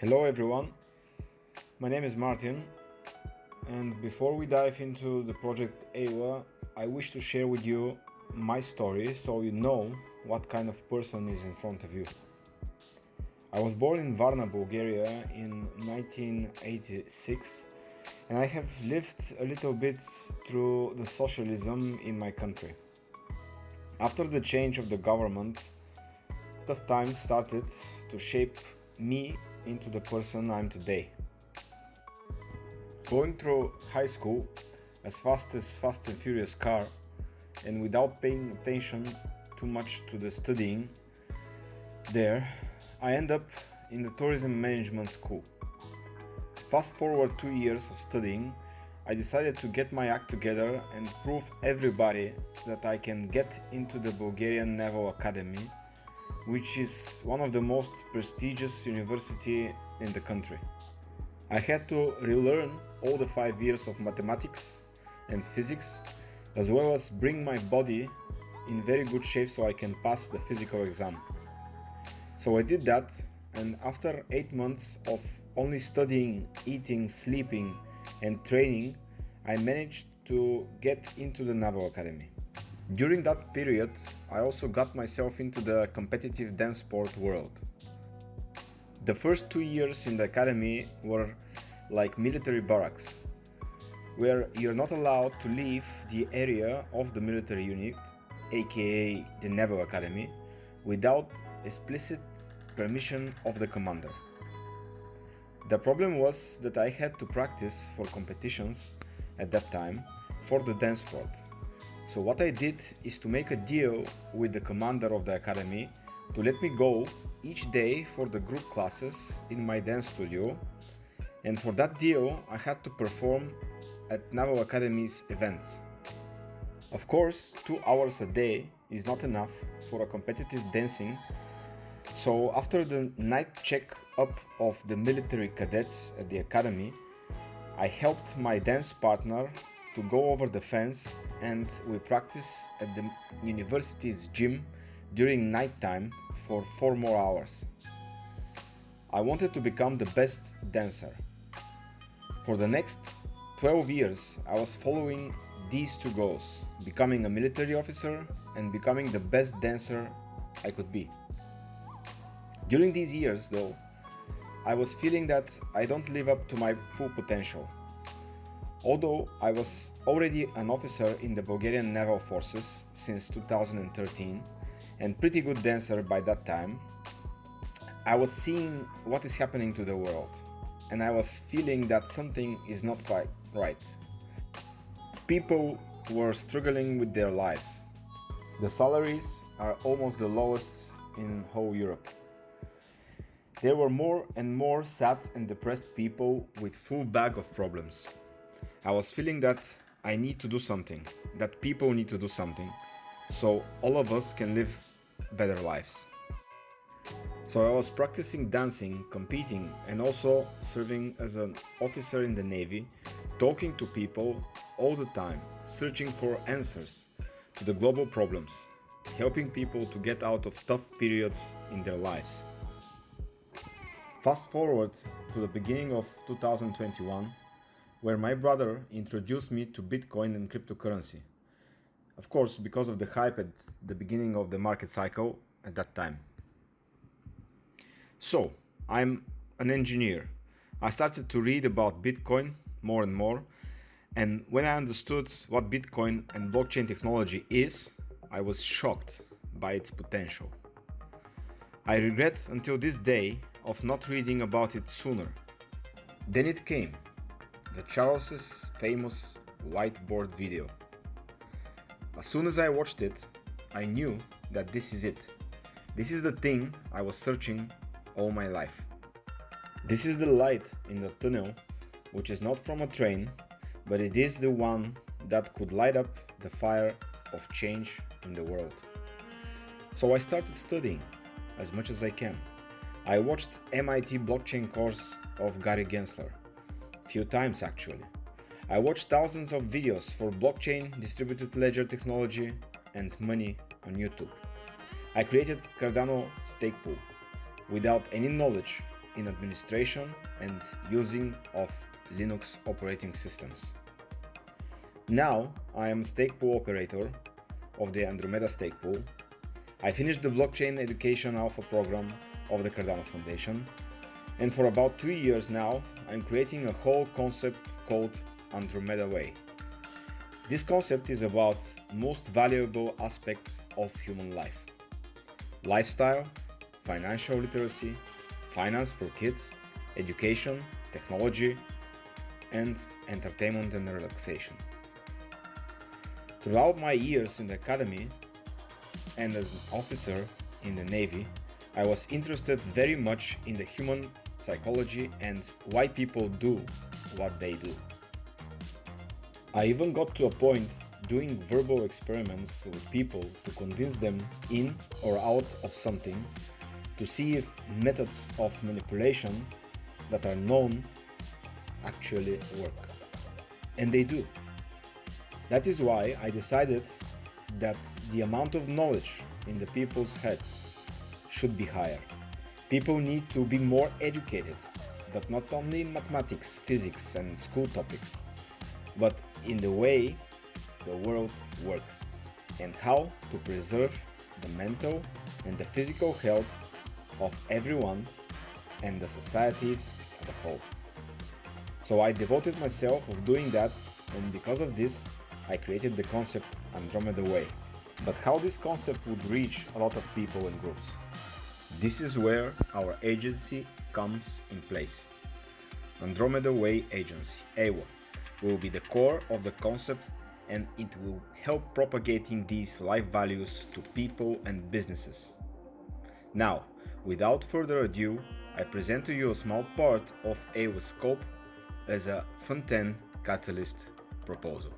Hello everyone, my name is Martin, and before we dive into the project AWA, I wish to share with you my story so you know what kind of person is in front of you. I was born in Varna, Bulgaria in 1986, and I have lived a little bit through the socialism in my country. After the change of the government, tough times started to shape me into the person I'm today. Going through high school as fast as Fast and Furious car and without paying attention too much to the studying there, I end up in the tourism management school. Fast forward 2 years of studying, I decided to get my act together and prove everybody that I can get into the Bulgarian Naval Academy, which is one of the most prestigious university in the country. I had to relearn all the 5 years of mathematics and physics, as well as bring my body in very good shape so I can pass the physical exam. So I did that, and after 8 months of only studying, eating, sleeping and training, I managed to get into the Naval Academy. During that period, I also got myself into the competitive dance sport world. The first 2 years in the academy were like military barracks, where you're not allowed to leave the area of the military unit, aka the Naval Academy, without explicit permission of the commander. The problem was that I had to practice for competitions at that time for the dance sport. So what I did is to make a deal with the commander of the academy to let me go each day for the group classes in my dance studio, and for that deal I had to perform at Naval Academy's events. Of course, 2 hours a day is not enough for a competitive dancing, so after the night check up of the military cadets at the academy, I helped my dance partner to go over the fence, and we practiced at the university's gym during night time for 4 more hours. I wanted to become the best dancer. For the next 12 years, I was following these two goals: becoming a military officer and becoming the best dancer I could be. During these years, though, I was feeling that I don't live up to my full potential. Although I was already an officer in the Bulgarian Naval Forces since 2013 and pretty good dancer by that time, I was seeing what is happening to the world, and I was feeling that something is not quite right. People were struggling with their lives. The salaries are almost the lowest in whole Europe. There were more and more sad and depressed people with full bag of problems. I was feeling that I need to do something, that people need to do something, so all of us can live better lives. So I was practicing dancing, competing, and also serving as an officer in the Navy, talking to people all the time, searching for answers to the global problems, helping people to get out of tough periods in their lives. Fast forward to the beginning of 2021, where my brother introduced me to Bitcoin and cryptocurrency. Of course, because of the hype at the beginning of the market cycle at that time. So, I'm an engineer. I started to read about Bitcoin more and more, and when I understood what Bitcoin and blockchain technology is, I was shocked by its potential. I regret until this day of not reading about it sooner. Then it came, the Charles's famous whiteboard video. As soon as I watched it, I knew that this is it. This is the thing I was searching all my life. This is the light in the tunnel, which is not from a train, but it is the one that could light up the fire of change in the world. So I started studying as much as I can. I watched MIT blockchain course of Gary Gensler, few times actually. I watched thousands of videos for blockchain, distributed ledger technology and money on YouTube. I created Cardano stake pool without any knowledge in administration and using of Linux operating systems. Now I am stake pool operator of the Andromeda stake pool. I finished the blockchain education alpha program of the Cardano Foundation, and for about 2 years now I'm creating a whole concept called Andromeda Way. This concept is about most valuable aspects of human life: lifestyle, financial literacy, finance for kids, education, technology, and entertainment and relaxation. Throughout my years in the academy and as an officer in the Navy, I was interested very much in the human psychology and why people do what they do. I even got to a point doing verbal experiments with people to convince them in or out of something to see if methods of manipulation that are known actually work. And they do. That is why I decided that the amount of knowledge in the people's heads should be higher. People need to be more educated, but not only in mathematics, physics, and school topics, but in the way the world works and how to preserve the mental and the physical health of everyone and the societies as a whole. So I devoted myself of doing that, and because of this I created the concept Andromeda Way. But how this concept would reach a lot of people and groups? This is where our agency comes in place. Andromeda Way Agency, AWA, will be the core of the concept, and it will help propagating these life values to people and businesses. Now, without further ado, I present to you a small part of AWA's scope as a Fontaine Catalyst proposal.